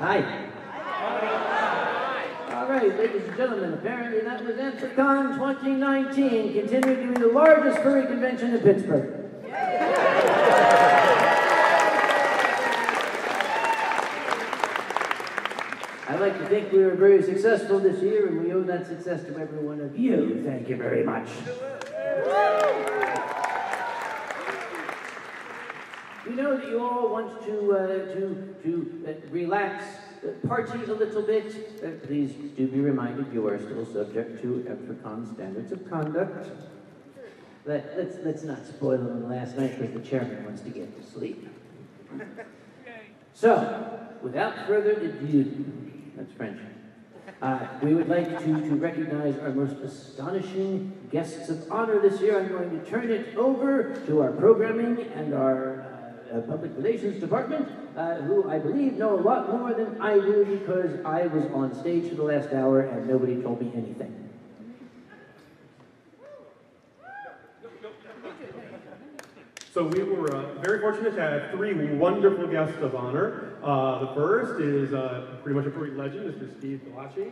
Aye. All right, ladies and gentlemen, apparently that was Anthrocon 2019, continuing to be the largest furry convention in Pittsburgh. I like to think we were very successful this year, and we owe that success to every one of you. Thank you very much. We know that you all want to relax, party a little bit. Please do be reminded you are still subject to Anthrocon standards of conduct. Let's not spoil them last night because the chairman wants to get to sleep. So, without further ado, that's French. We would like to recognize our most astonishing guests of honor this year. I'm going to turn it over to our programming and our public relations department, who I believe know a lot more than I do because I was on stage for the last hour and nobody told me anything. So we were very fortunate to have three wonderful guests of honor. The first is pretty much a furry legend, Mr. Steve Galachi.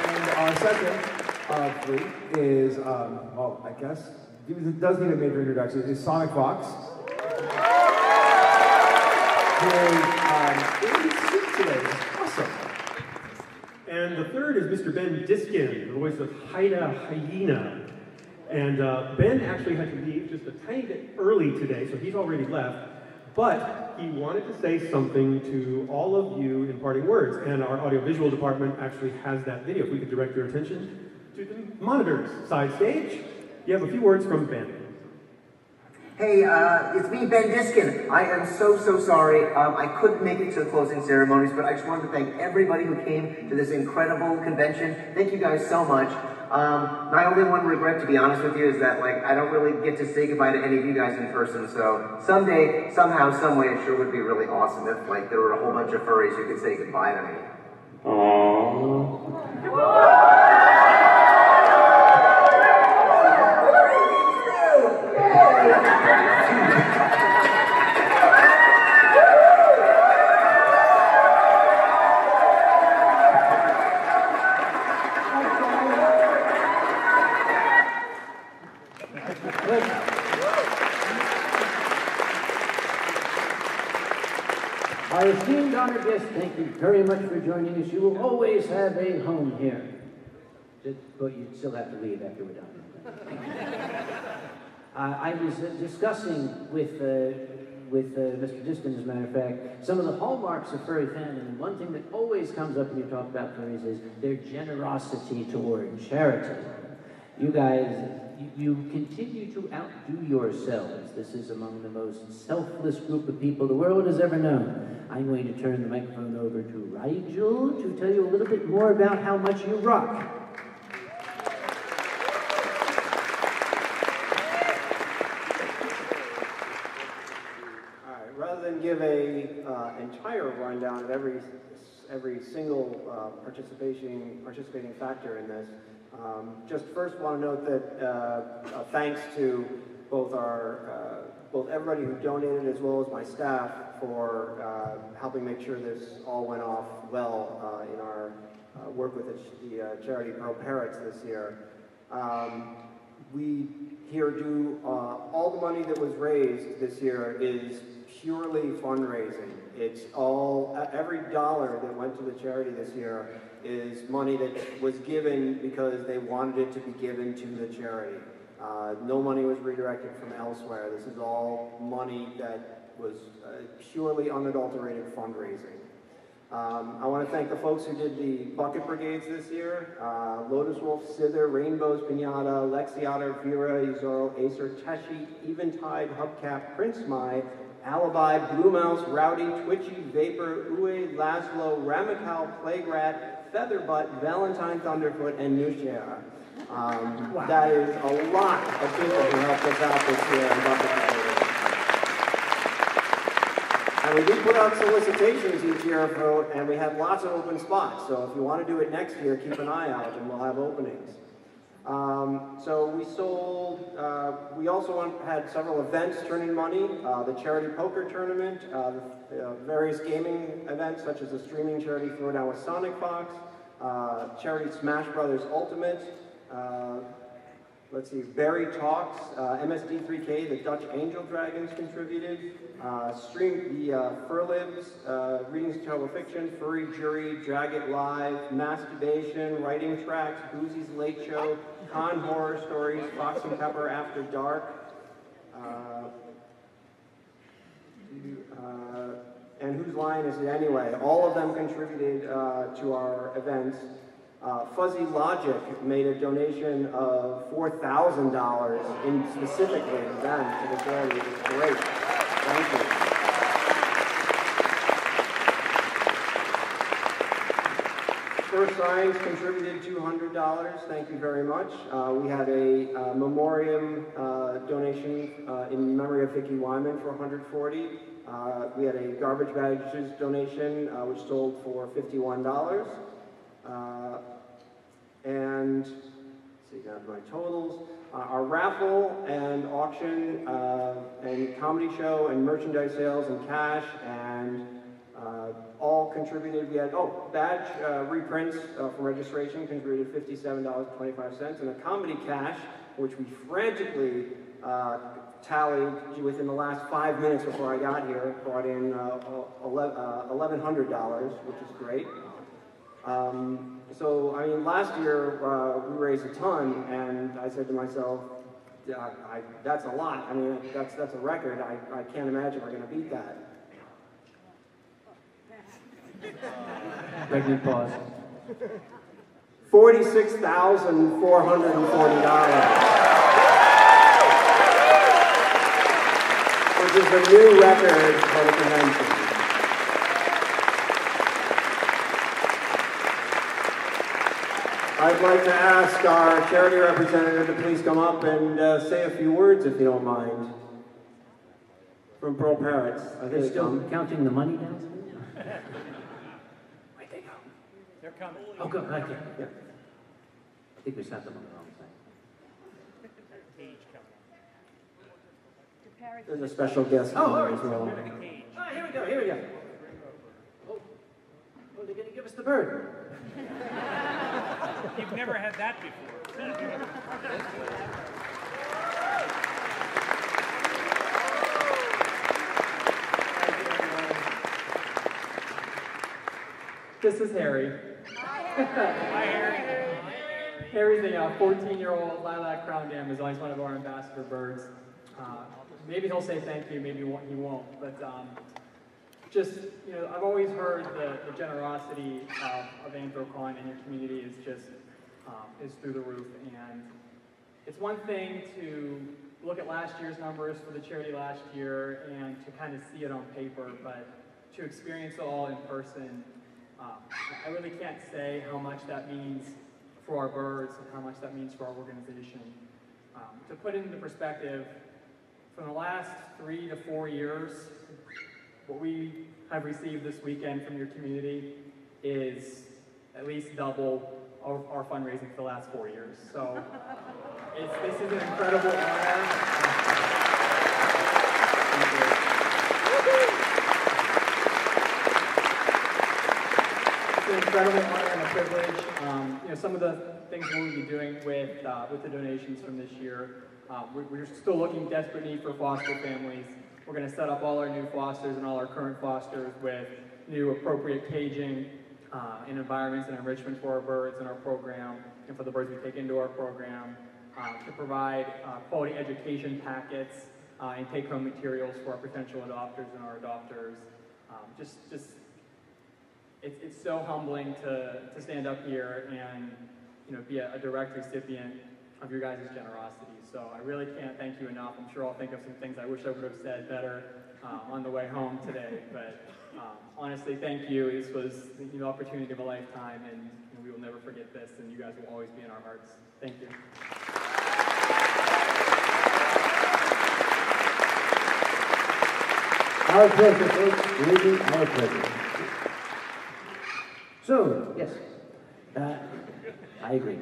And our second of three is, well, I guess, it does need a major introduction, is Sonic Fox. Who is sick today. It's awesome. And the third is Mr. Ben Diskin, the voice of Haida Hyena. And Ben actually had to leave just a tiny bit early today, so he's already left. But he wanted to say something to all of you in parting words. And our audiovisual department actually has that video. If we could direct your attention to the monitors side stage. You have a few words from Ben. Hey, it's me, Ben Diskin. I am so sorry. I couldn't make it to the closing ceremonies, but I just wanted to thank everybody who came to this incredible convention. Thank you guys so much. My only one regret, to be honest with you, is that, like, I don't really get to say goodbye to any of you guys in person, so someday, somehow, someway, it sure would be really awesome if, like, there were a whole bunch of furries who could say goodbye to me. Aww. Our esteemed honored guests, thank you very much for joining us. You will always have a home here. But you still have to leave after we're done. I was discussing with Mr. Diskin, as a matter of fact, some of the hallmarks of furry fandom, and one thing that always comes up when you talk about furries is their generosity toward charity. You guys, you continue to outdo yourselves. This is among the most selfless group of people the world has ever known. I'm going to turn the microphone over to Rigel to tell you a little bit more about how much you rock. Rather than give a entire rundown of every single participating factor in this, just first want to note that thanks to both everybody who donated as well as my staff for helping make sure this all went off well in our work with the charity Pearl Parrots this year. We here do all the money that was raised this year is purely fundraising. It's all, every dollar that went to the charity this year is money that was given because they wanted it to be given to the charity. No money was redirected from elsewhere. This is all money that was purely unadulterated fundraising. I want to thank the folks who did the Bucket Brigades this year. Lotus Wolf, Sither, Rainbows, Pinata, Lexiata, Vera, Izoro, Acer, Teshi, Eventide, Hubcap, Prince Mai, Alibi, Blue Mouse, Rowdy, Twitchy, Vapor, Uwe, Laszlo, Ramacal, Plague Rat, Featherbutt, Valentine Thunderfoot, and Nushia. Wow. That is a lot of people who helped us out this year in Bucket Brigades. And we do put out solicitations each year, and we have lots of open spots. So if you want to do it next year, keep an eye out, and we'll have openings. So we sold, we also had several events turning money, the charity poker tournament, various gaming events such as the streaming charity Throwdown with Sonic Fox, charity Smash Brothers Ultimate, let's see, Barry Talks, MSD3K, the Dutch Angel Dragons contributed, the Furlibs, Readings of Terrible Fiction, Furry Jury, Drag It Live, Masturbation, Writing Tracks, Boozy's Late Show, Con Horror Stories, Fox and Pepper After Dark, and Whose Line Is It Anyway? All of them contributed to our events. Fuzzy Logic made a donation of $4,000 in specifically to them, to the charity. It was great. Thank you. First Science contributed $200. Thank you very much. We had a memoriam donation in memory of Vicki Wyman for $140. We had a garbage bags donation which sold for $51. And let's see, got my totals. Our raffle and auction and comedy show and merchandise sales and cash and all contributed. We had, badge reprints from registration contributed $57.25, and a comedy cash, which we frantically tallied within the last 5 minutes before I got here, brought in $1,100, which is great. So, I mean, last year we raised a ton, and I said to myself, that's a lot. I mean, that's a record. I can't imagine we're going to beat that. Pregnant pause. $46,440, which is a new record for the convention. I'd like to ask our charity representative to please come up and say a few words, if you don't mind. From Pearl Parrots. Are they still counting the money downstairs? Where'd they go? They're coming. Oh, good. Okay. Yeah. I think we sent them on the wrong thing. There's a special guest Oh, as well. Here we go. Here we go. Oh, they're going to give us the bird. You've never had that before. This is Harry. Hi, Harry. Harry's a 14-year-old lilac crown damsel. He's one of our ambassador birds. Maybe he'll say thank you, maybe he won't. But just, I've always heard the generosity of Anthrocon in your community is just is through the roof. And it's one thing to look at last year's numbers for the charity last year and to kind of see it on paper, but to experience it all in person, I really can't say how much that means for our birds and how much that means for our organization. To put it into perspective, from the last 3 to 4 years, what we have received this weekend from your community is at least double our fundraising for the last 4 years. So this is an incredible honor. It's an incredible honor and a privilege. Some of the things we'll be doing with the donations from this year, we're still looking desperate need for foster families. We're going to set up all our new fosters and all our current fosters with new appropriate caging and environments and enrichment for our birds in our program and for the birds we take into our program, to provide quality education packets and take-home materials for our potential adopters and our adopters. It's so humbling to stand up here and be a direct recipient of your guys' generosity. So I really can't thank you enough. I'm sure I'll think of some things I wish I would have said better on the way home today. But honestly, thank you. This was the opportunity of a lifetime, and we will never forget this, and you guys will always be in our hearts. Thank you. Our pleasure, folks. Really, our pleasure. So, yes, I agree.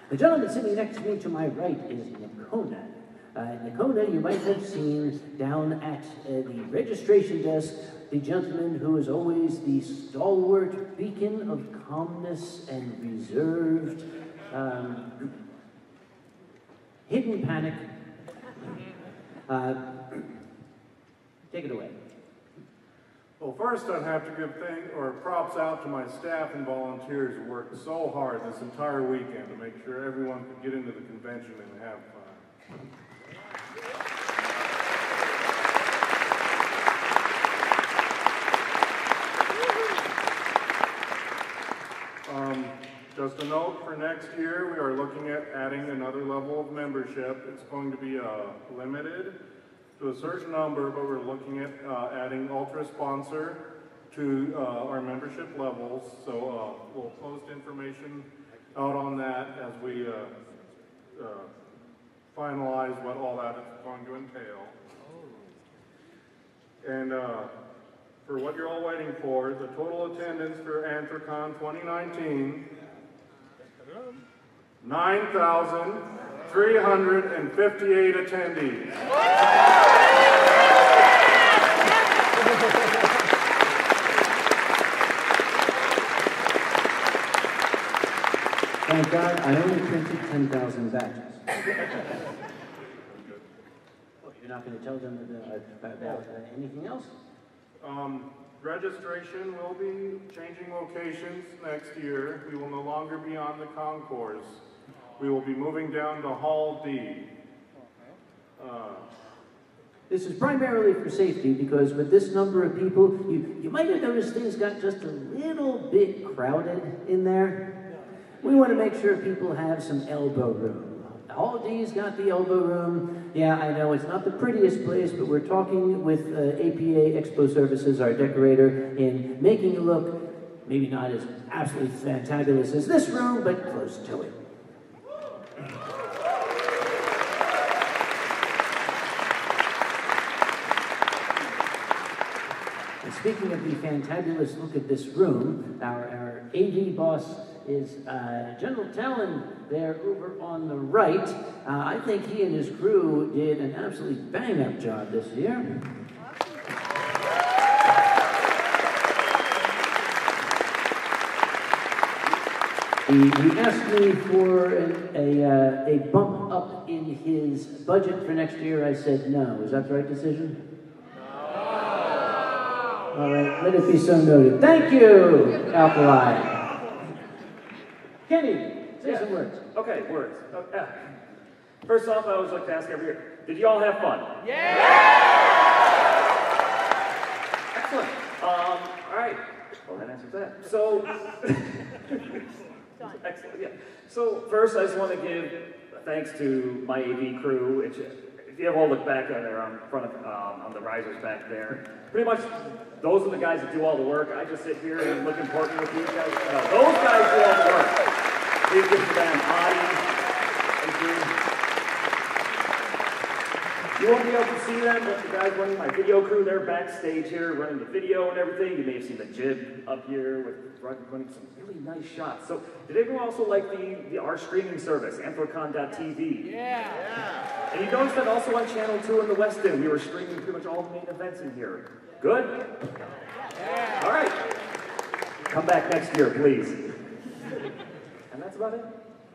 The gentleman sitting next to me to my right is Nakona. Nakona, you might have seen down at the registration desk, the gentleman who is always the stalwart beacon of calmness and reserved, hidden panic. Take it away. Well, first I'd have to give props out to my staff and volunteers who worked so hard this entire weekend to make sure everyone could get into the convention and have fun. Just a note for next year, we are looking at adding another level of membership. It's going to be limited to a certain number, but we're looking at adding Ultra Sponsor to our membership levels. So we'll post information out on that as we finalize what all that is going to entail. And for what you're all waiting for, the total attendance for Anthrocon 2019, 9,358 attendees. Thank God I only printed 10,000 badges. Well, you're not going to tell them about anything else? Registration will be changing locations next year. We will no longer be on the concourse. We will be moving down to Hall D. This is primarily for safety because with this number of people, you might have noticed things got just a little bit crowded in there. We want to make sure people have some elbow room. Hall D's got the elbow room. Yeah, I know it's not the prettiest place, but we're talking with APA Expo Services, our decorator, in making it look maybe not as absolutely fantabulous as this room, but close to it. And speaking of the fantabulous look at this room, our AV boss is General Talon there over on the right. I think he and his crew did an absolutely bang-up job this year. He asked me for a bump up in his budget for next year. I said no. Is that the right decision? No. All right, let it be so noted. Thank you, Alkali. Kenny, say some words. Okay, words. First off, I always like to ask every year, did you all have fun? Yeah! Excellent. All right. Well, that answers that. So, excellent, yeah. So, first, I just want to give thanks to my AV crew. If you ever all look back on there on front of, on the risers back there, pretty much those are the guys that do all the work. I just sit here and look important with you guys. Those guys do all the work. Please give to them. Thank you. You won't be able to see them, but the guys running my video crew, they're backstage here running the video and everything. You may have seen the jib up here with running some really nice shots. So, did everyone also like our streaming service, Anthrocon.tv? Yeah. And you noticed that also on Channel 2 in the West End, we were streaming pretty much all the main events in here. Good? Yeah. All right. Come back next year, please. And that's about it.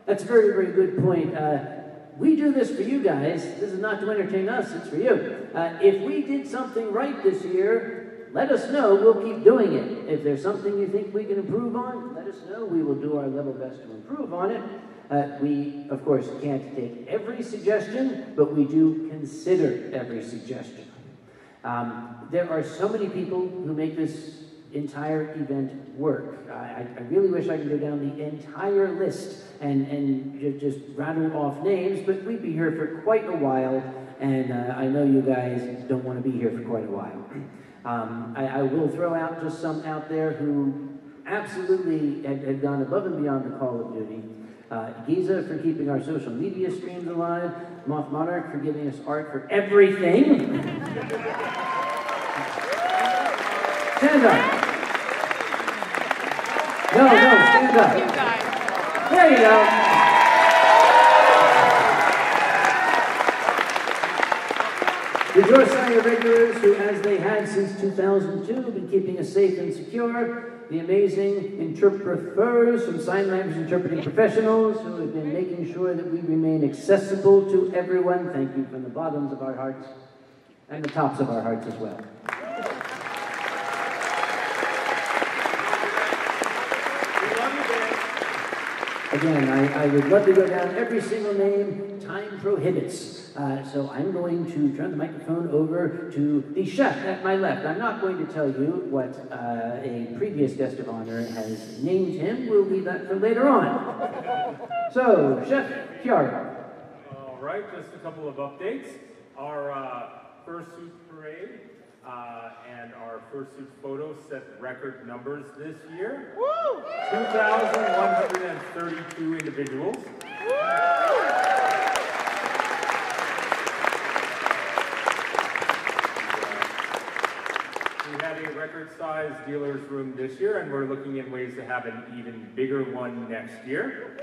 That's a very, very good point. We do this for you guys. This is not to entertain us, it's for you. If we did something right this year, let us know. We'll keep doing it. If there's something you think we can improve on, let us know. We will do our level best to improve on it. We, of course, can't take every suggestion, but we do consider every suggestion. There are so many people who make this entire event work. I really wish I could go down the entire list and just rattle off names, but we'd be here for quite a while, and I know you guys don't want to be here for quite a while. I will throw out just some out there who absolutely had gone above and beyond the call of duty. Giza for keeping our social media streams alive, Moth Monarch for giving us art for everything. Stand up. No, stand up. There you go. your Sire regulars who, as they had since 2002, have been keeping us safe and secure. The amazing interpreters from Sign Language Interpreting Professionals who have been making sure that we remain accessible to everyone. Thank you from the bottoms of our hearts and the tops of our hearts as well. Again, I would love to go down every single name. Time prohibits. So I'm going to turn the microphone over to the chef at my left. I'm not going to tell you what a previous guest of honor has named him. We'll leave that for later on. So, Chef Chiara. All right, just a couple of updates. Our fursuit parade and our fursuit photo set record numbers this year. Woo! 2,132 individuals. Woo! We had a record-sized dealer's room this year, and we're looking in ways to have an even bigger one next year.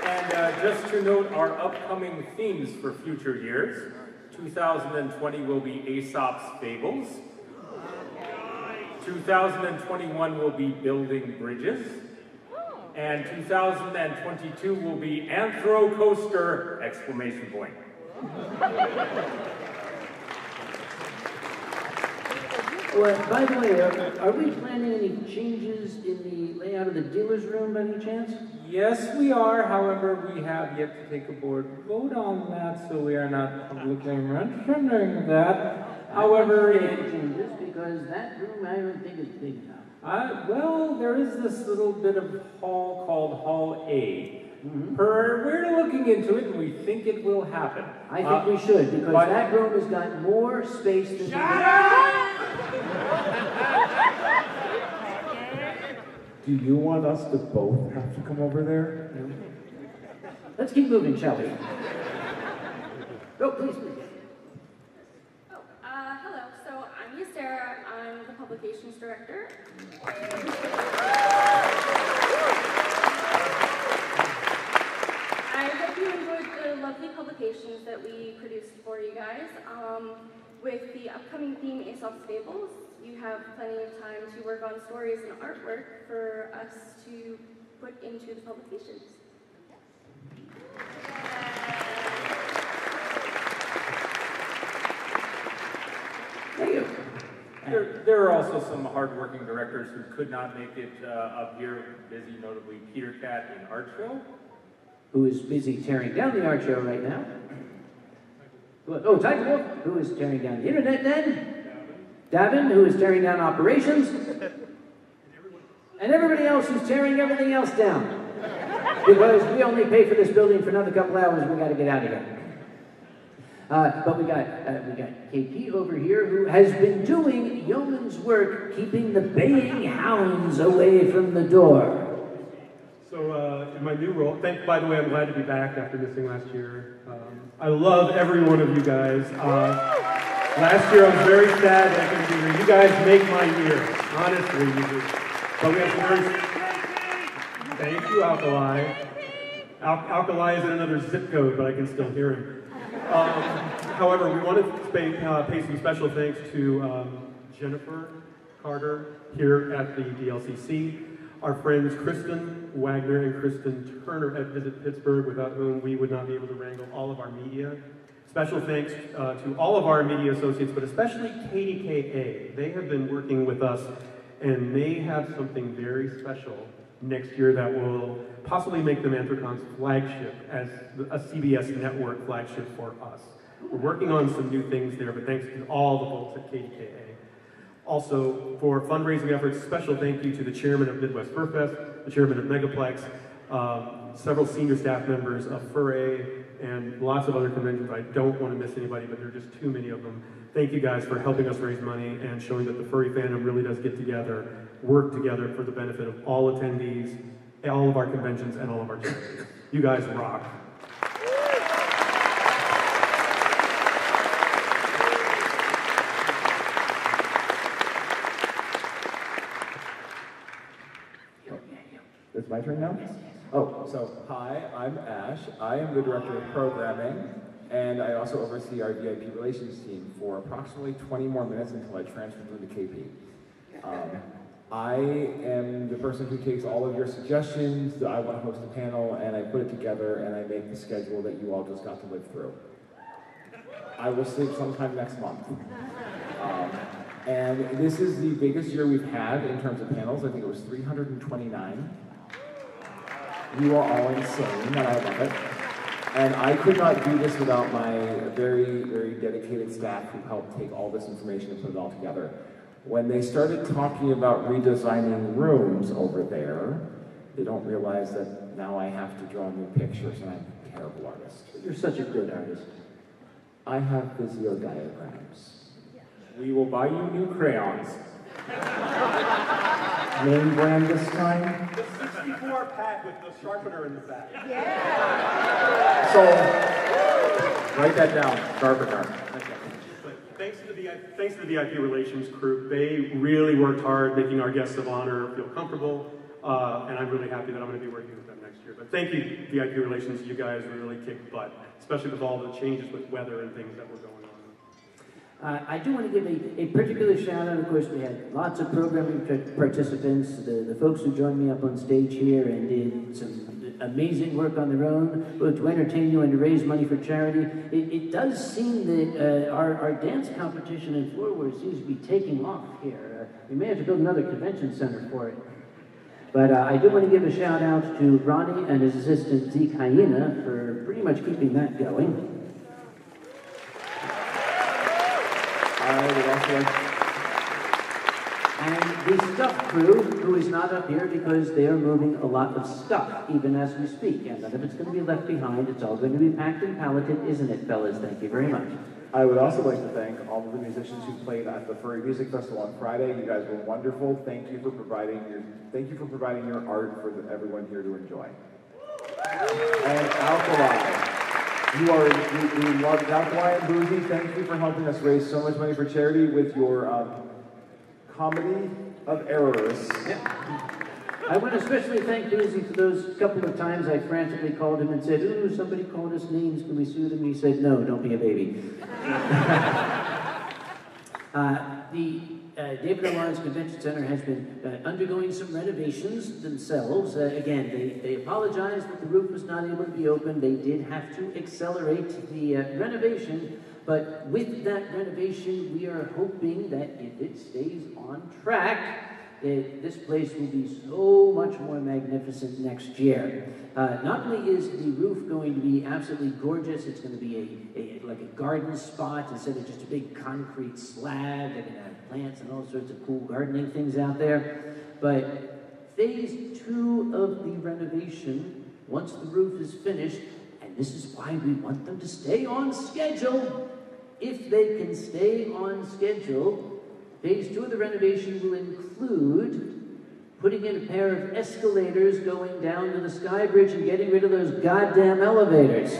And just to note our upcoming themes for future years, 2020 will be Aesop's Fables. 2021 will be Building Bridges. And 2022 will be Anthrocoaster! Exclamation point. Well, by the way, are we planning any changes in the layout of the dealer's room by any chance? Yes, we are. However, we have yet to take a board vote on that, so we are not publicly mentioning that. However, changes because that room I don't think is big enough. Well, there is this little bit of hall called Hall A. We're looking into it, and we think it will happen. I think we should, because that room has got more space than... Shut up! Do you want us to both have to come over there? No. Let's keep moving, shall we? Go, please, please. Oh, hello. So I'm Sarah. I'm the publications director. I hope you enjoyed the lovely publications that we produced for you guys. With the upcoming theme Aesop's Fables, you have plenty of time to work on stories and artwork for us to put into the publications. Thank you. There are also some hard-working directors who could not make it up here, busy, notably Peter Cat in Art Show. Who is busy tearing down the art show right now. Oh, Title, who is tearing down the internet then? Davin, who is tearing down operations. And everybody else who's tearing everything else down. Because we only pay for this building for another couple hours and we got to get out of here. But we got KP over here who has been doing yeoman's work keeping the baying hounds away from the door. So in my new role, by the way, I'm glad to be back after missing last year. I love every one of you guys. Last year I was very sad that I couldn't be here. You guys make my year, honestly. You do. But we have some very... Thank you, Alkali. Alkali is in another zip code, but I can still hear him. However, we want to pay some special thanks to Jennifer Carter here at the DLCC, our friends Kristen Wagner and Kristen Turner at Visit Pittsburgh, without whom we would not be able to wrangle all of our media. Special thanks to all of our media associates, but especially KDKA. They have been working with us, and they have something very special next year that will possibly make them Anthrocon's flagship as a CBS network flagship for us. We're working on some new things there, but thanks to all the folks at KDKA. Also, for fundraising efforts, special thank you to the chairman of Midwest Fur Fest, the chairman of Megaplex, several senior staff members of Fur-A, and lots of other conventions. I don't want to miss anybody, but there are just too many of them. Thank you guys for helping us raise money and showing that the furry fandom really does get together, work together for the benefit of all attendees, all of our conventions, and all of our charities. You guys rock. It's my turn now? Hi, I'm Ash. I am the Director of Programming, and I also oversee our VIP Relations team for approximately 20 more minutes until I transfer through the KP. I am the person who takes all of your suggestions. I want to host a panel, and I put it together, and I make the schedule that you all just got to live through. I will sleep sometime next month. And this is the biggest year we've had in terms of panels. I think it was 329. You are all insane, and I love it. And I could not do this without my very, very dedicated staff who helped take all this information and put it all together. When they started talking about redesigning rooms over there, they don't realize that now I have to draw new pictures, and I'm a terrible artist. You're such a good artist. I have Visio diagrams. We will buy you new crayons. Name brand this time? The 64 pack with the sharpener in the back. Yeah! So, write that down, sharpener. Thanks to the VIP Relations crew. They really worked hard making our guests of honor feel comfortable, and I'm really happy that I'm going to be working with them next year. But thank you, VIP Relations. You guys really kicked butt, especially with all the changes with weather and things that were going on. I do want to give a particular shout out. Of course, we had lots of programming participants, the folks who joined me up on stage here and did some amazing work on their own, both to entertain you and to raise money for charity. It does seem that our dance competition and floorwork seems to be taking off here. We may have to build another convention center for it. But I do want to give a shout out to Ronnie and his assistant Zeke Hyena for pretty much keeping that going. And the stuff crew, who is not up here because they are moving a lot of stuff, even as we speak. And none of it's going to be left behind. It's all going to be packed and palleted, isn't it, fellas? Thank you very much. I would also like to thank all of the musicians who played at the Furry Music Festival on Friday. You guys were wonderful. Thank you for providing your art for everyone here to enjoy. And Alkali. We love Alkali and Boozy. Thank you for helping us raise so much money for charity with your comedy of errors. Yeah. I want to especially thank Boozy for those couple of times I frantically called him and said, ooh, somebody called us names, can we sue them? He said, no, don't be a baby. The David R. Lawrence Convention Center has been undergoing some renovations themselves. Again, they apologized that the roof was not able to be open. They did have to accelerate the renovation, but with that renovation, we are hoping that if it stays on track, this place will be so much more magnificent next year. Not only is the roof going to be absolutely gorgeous, it's going to be like a garden spot instead of just a big concrete slab. They're going to have plants and all sorts of cool gardening things out there. But phase 2 of the renovation, once the roof is finished, and this is why we want them to stay on schedule. If they can stay on schedule, phase 2 of the renovation will include putting in a pair of escalators going down to the sky bridge and getting rid of those goddamn elevators.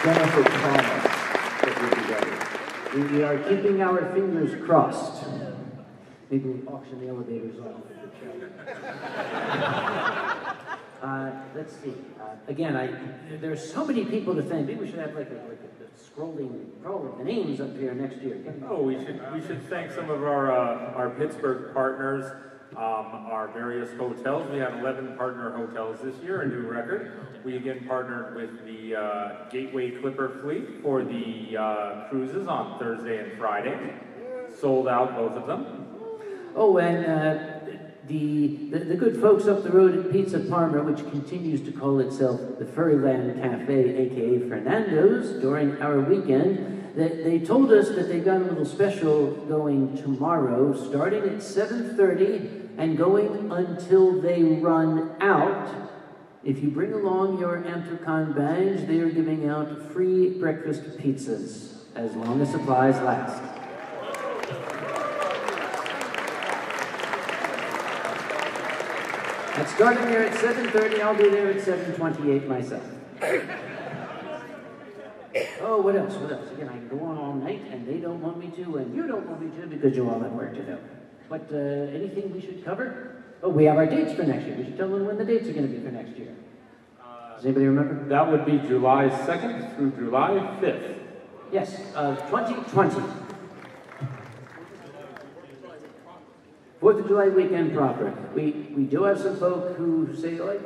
Jennifer promised that we'd be ready. We are keeping our fingers crossed. Maybe we'll auction the elevators off at the show. Let's see. Again, there's so many people to thank. Maybe we should have like a scrolling roll of the names up here next year. Oh, we should thank some of our Pittsburgh partners, our various hotels. We have 11 partner hotels this year, a new record. We again partnered with the Gateway Clipper Fleet for the cruises on Thursday and Friday. Sold out, both of them. Oh, and the good folks up the road at Pizza Parma, which continues to call itself the Furryland Cafe, aka Fernando's, during our weekend, they told us that they got a little special going tomorrow, starting at 7:30 and going until they run out. If you bring along your Anthrocon badge, they are giving out free breakfast pizzas as long as supplies last. And starting here at 7:30, I'll be there at 7:28 myself. Oh, what else? What else? Again, I can go on all night, and they don't want me to, and you don't want me to, because you all have work to do. But anything we should cover? Oh, we have our dates for next year. We should tell them when the dates are going to be for next year. Does anybody remember? That would be July 2nd through July 5th. Yes, 2020. 4th of July weekend proper. We do have some folk who say, oh,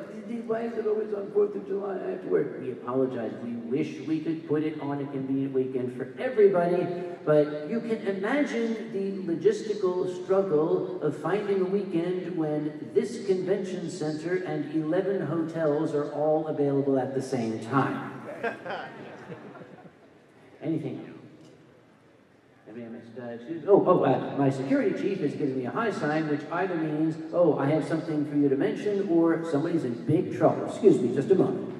why is it always on 4th of July? I have to work. We apologize. We wish we could put it on a convenient weekend for everybody, but you can imagine the logistical struggle of finding a weekend when this convention center and 11 hotels are all available at the same time. Anything else? My security chief is giving me a high sign, which either means, oh, I have something for you to mention, or somebody's in big trouble. Excuse me, just a moment.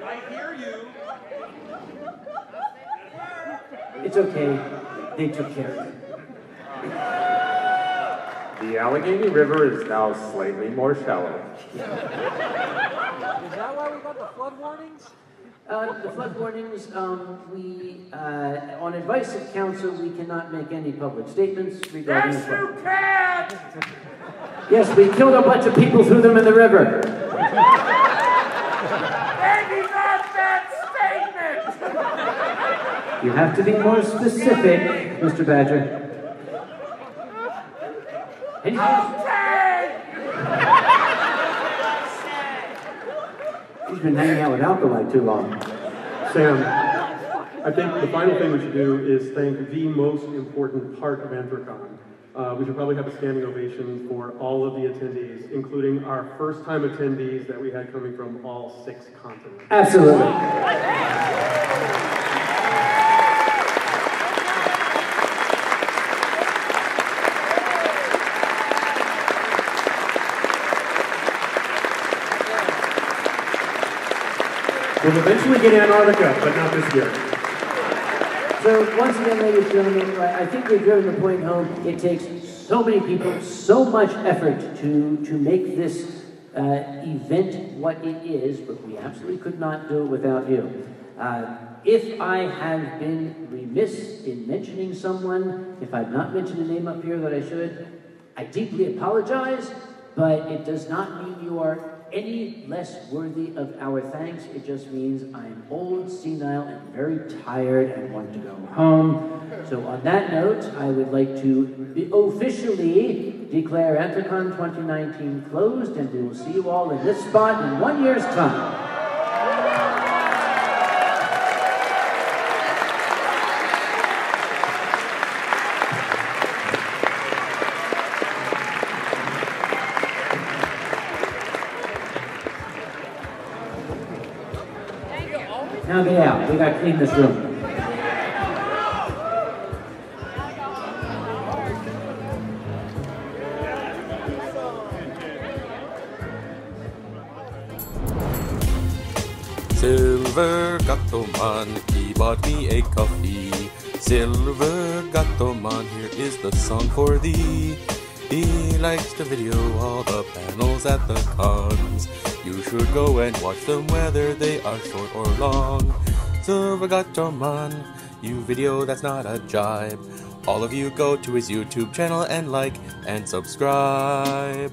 I hear you. It's okay. They took care of it. The Allegheny River is now slightly more shallow. Is that why we got the flood warnings? The flood warnings, on advice of council, we cannot make any public statements regarding the flood. Yes, you can! Yes, we killed a bunch of people, threw them in the river. Maybe not that statement! You have to be more specific, Mr. Badger. Okay! He's been hanging out with Alkali too long. Sam, I think the final thing we should do is thank the most important part of Anthrocon. We should probably have a standing ovation for all of the attendees, including our first-time attendees that we had coming from all 6 continents. Absolutely. We'll eventually get Antarctica, but not this year. So once again, ladies and gentlemen, I think we've driven the point home. It takes so many people, so much effort to make this event what it is, but we absolutely could not do it without you. If I have been remiss in mentioning someone, if I've not mentioned a name up here that I should, I deeply apologize, but it does not mean you are any less worthy of our thanks. It just means I'm old, senile, and very tired and want to go home. So on that note, I would like to officially declare Anthrocon 2019 closed, and we will see you all in this spot in 1 year's time. Now get out. We got to clean this room. Silver Gattoman, he bought me a coffee. Silver Gattoman, here is the song for thee. He likes to video all the panels at the cons. You should go and watch them whether they are short or long. Silver Gattoman, you video that's not a jibe. All of you go to his YouTube channel and like and subscribe.